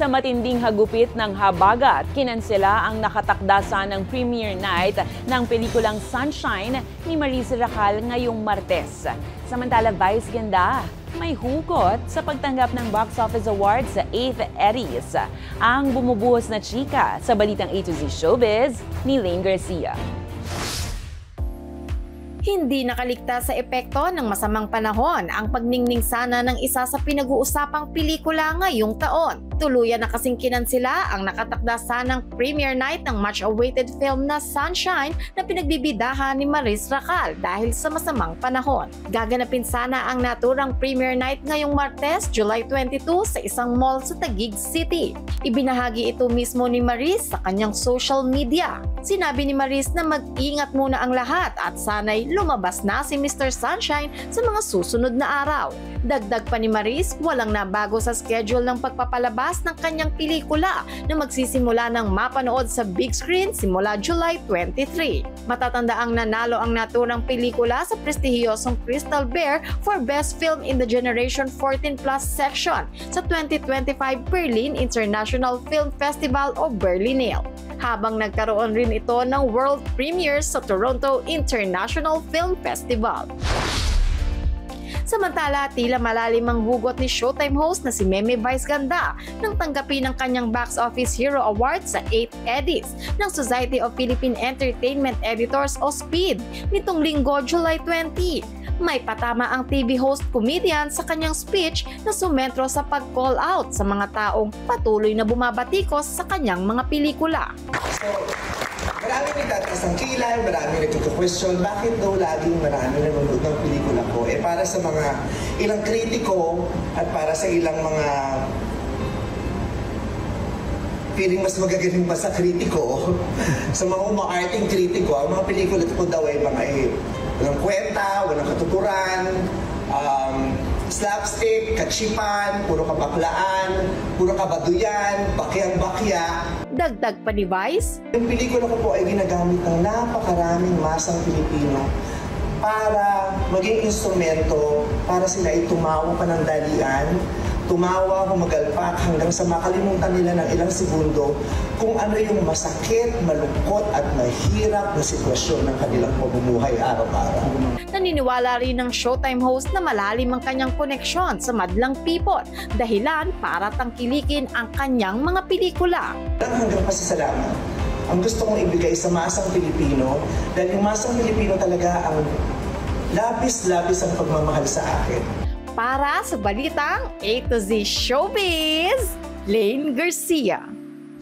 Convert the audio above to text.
Sa matinding hagupit ng habagat, kinansela ang nakatakda ng premiere night ng pelikulang Sunshine ni Maris Racal ngayong Martes. Samantala, Vice Ganda, may hugot sa pagtanggap ng Box Office Awards sa 8th Eddies. Ang bumubuhos na chika sa balitang A to Z Showbiz ni Lane Garcia. Hindi nakaligtas sa epekto ng masamang panahon ang pagningning sana ng isa sa pinag-uusapang pelikula ngayong taon. Tuluyan na kasing kinansela ang nakatakda sanang premiere night ng much-awaited film na Sunshine na pinagbibidahan ni Maris Racal dahil sa masamang panahon. Gaganapin sana ang naturang premiere night ngayong Martes, July 22 sa isang mall sa Taguig City. Ibinahagi ito mismo ni Maris sa kanyang social media. Sinabi ni Maris na mag-ingat muna ang lahat at sana'y lumabas na si Mr. Sunshine sa mga susunod na araw. Dagdag pa ni Maris, walang nabago sa schedule ng pagpapalabas ng kanyang pelikula na magsisimula ng mapanood sa big screen simula July 23. Matatandaang nanalo ang naturang pelikula sa prestihiyosong Crystal Bear for Best Film in the Generation 14 Plus section sa 2025 Berlin International Film Festival o Berlinale. Habang nagkaroon rin ito ng world premiere sa Toronto International Film Festival. Samantala, tila malalim ang hugot ni Showtime host na si Meme Vice Ganda nang tanggapin ang kanyang Box Office Hero Award sa 8th Eddies ng Society of Philippine Entertainment Editors o SPEED nitong linggo, July 20. May patama ang TV host comedian sa kanyang speech na sumentro sa pag-call out sa mga taong patuloy na bumabatikos sa kanyang mga pelikula. Maraming nagtataas ng kilay, maraming nagtutu-question, bakit daw laging maraming nanonood ng pelikula ko? Para sa mga ilang kritiko at para sa ilang mga feeling mas magagaling pa sa kritiko, sa mga umaarting kritiko, ang mga pelikula ko daw ay mga walang kwenta, walang katuturan, slapstick, katsipan, puro kabaklaan, puro kabaduyan, bakyang-bakya. Dagdag pa ni Vice, yung pelikula ko po ay ginagamit ng napakaraming masang Pilipino para maging instrumento para sila ay tumawa panandalian, tumawa, humagalpak hanggang sa makalimutan nila ng ilang segundo kung ano yung masakit, malungkot at mahirap na sitwasyon ng kanilang pamumuhay araw-araw. Naniniwala rin ng Showtime host na malalim ang kanyang koneksyon sa madlang people, dahilan para tangkilikin ang kanyang mga pelikula. Hanggang pasasalamat ang gusto kong ibigay sa masang Pilipino dahil yung masang Pilipino talaga ang labis-labis ang pagmamahal sa akin. Para sa balitang A to Z Showbiz, Lane Garcia.